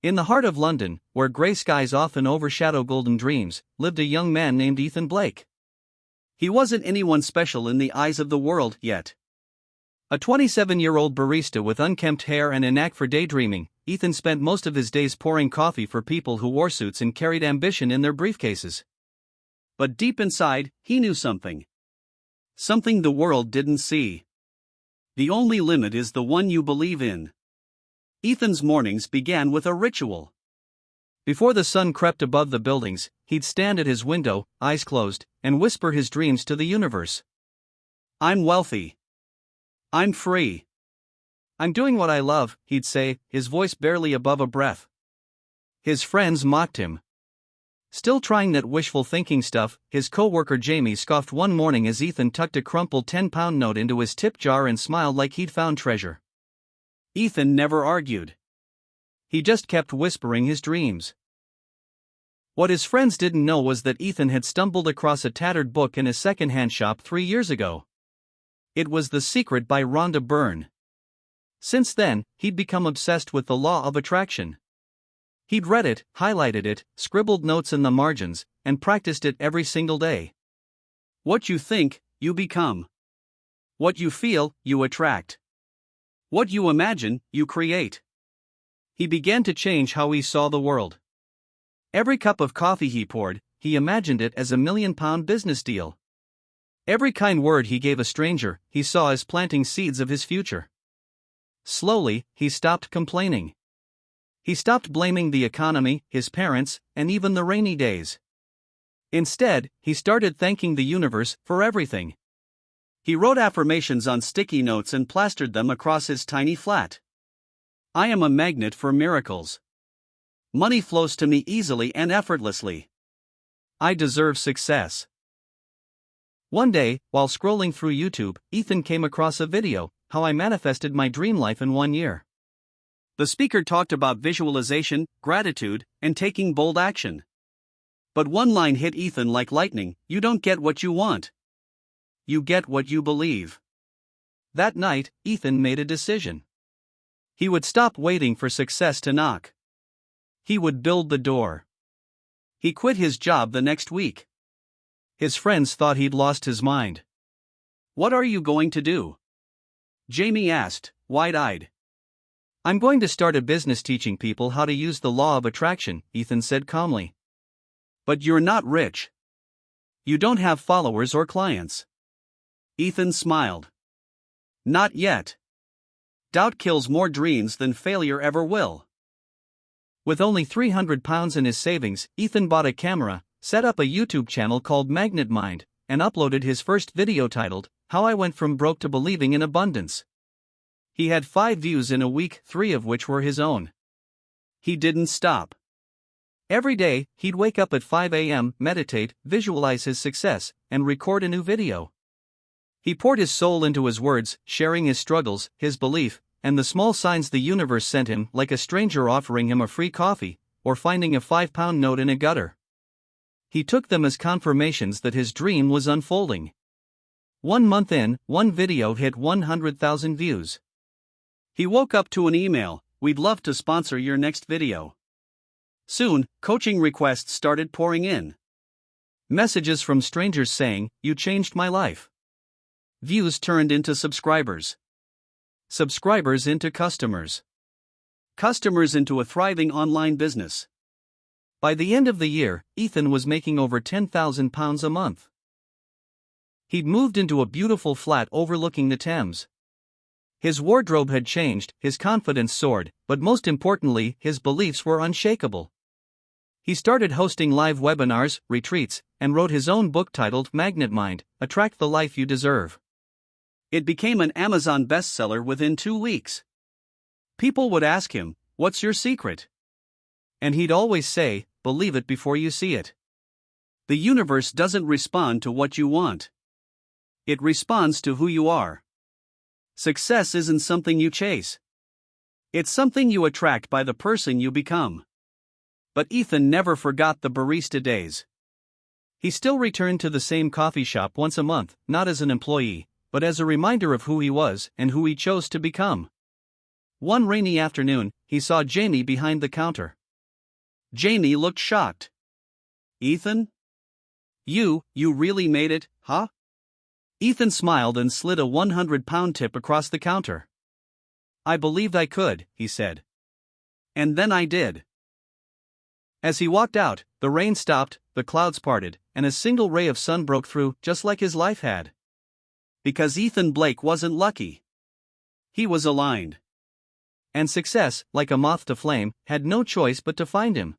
In the heart of London, where grey skies often overshadow golden dreams, lived a young man named Ethan Blake. He wasn't anyone special in the eyes of the world yet. A 27-year-old barista with unkempt hair and a knack for daydreaming, Ethan spent most of his days pouring coffee for people who wore suits and carried ambition in their briefcases. But deep inside, he knew something. Something the world didn't see. The only limit is the one you believe in. Ethan's mornings began with a ritual. Before the sun crept above the buildings, he'd stand at his window, eyes closed, and whisper his dreams to the universe. "I'm wealthy. I'm free. I'm doing what I love," he'd say, his voice barely above a breath. His friends mocked him. Still trying that wishful thinking stuff, his co-worker Jamie scoffed one morning as Ethan tucked a crumpled 10-pound note into his tip jar and smiled like he'd found treasure. Ethan never argued. He just kept whispering his dreams. What his friends didn't know was that Ethan had stumbled across a tattered book in a second-hand shop 3 years ago. It was The Secret by Rhonda Byrne. Since then, he'd become obsessed with the law of attraction. He'd read it, highlighted it, scribbled notes in the margins, and practiced it every single day. What you think, you become. What you feel, you attract. What you imagine, you create. He began to change how he saw the world. Every cup of coffee he poured, he imagined it as a £1,000,000 business deal. Every kind word he gave a stranger, he saw as planting seeds of his future. Slowly, he stopped complaining. He stopped blaming the economy, his parents, and even the rainy days. Instead, he started thanking the universe for everything. He wrote affirmations on sticky notes and plastered them across his tiny flat. "I am a magnet for miracles. Money flows to me easily and effortlessly. I deserve success." One day, while scrolling through YouTube, Ethan came across a video, "How I Manifested My Dream Life in 1 Year." The speaker talked about visualization, gratitude, and taking bold action. But one line hit Ethan like lightning: "You don't get what you want. You get what you believe." That night, Ethan made a decision. He would stop waiting for success to knock. He would build the door. He quit his job the next week. His friends thought he'd lost his mind. "What are you going to do?" Jamie asked, wide-eyed. "I'm going to start a business teaching people how to use the law of attraction," Ethan said calmly. "But you're not rich. You don't have followers or clients." Ethan smiled. "Not yet. Doubt kills more dreams than failure ever will." With only £300 in his savings, Ethan bought a camera, set up a YouTube channel called Magnet Mind, and uploaded his first video titled, "How I Went From Broke to Believing in Abundance." He had 5 views in a week, 3 of which were his own. He didn't stop. Every day, he'd wake up at 5 a.m., meditate, visualize his success, and record a new video. He poured his soul into his words, sharing his struggles, his belief, and the small signs the universe sent him, like a stranger offering him a free coffee, or finding a £5 note in a gutter. He took them as confirmations that his dream was unfolding. 1 month in, one video hit 100,000 views. He woke up to an email: "We'd love to sponsor your next video." Soon, coaching requests started pouring in. Messages from strangers saying, "You changed my life." Views turned into subscribers. Subscribers into customers. Customers into a thriving online business. By the end of the year, Ethan was making over £10,000 a month. He'd moved into a beautiful flat overlooking the Thames. His wardrobe had changed, his confidence soared, but most importantly, his beliefs were unshakable. He started hosting live webinars, retreats, and wrote his own book titled Magnet Mind: Attract the Life You Deserve. It became an Amazon bestseller within 2 weeks. People would ask him, "What's your secret?" And he'd always say, "Believe it before you see it." The universe doesn't respond to what you want. It responds to who you are. Success isn't something you chase. It's something you attract by the person you become. But Ethan never forgot the barista days. He still returned to the same coffee shop once a month, not as an employee, but as a reminder of who he was and who he chose to become. One rainy afternoon, he saw Jamie behind the counter. Jamie looked shocked. "Ethan? You really made it, huh?" Ethan smiled and slid a 100-pound tip across the counter. "I believed I could," he said. "And then I did." As he walked out, the rain stopped, the clouds parted, and a single ray of sun broke through, just like his life had. Because Ethan Blake wasn't lucky. He was aligned. And success, like a moth to flame, had no choice but to find him.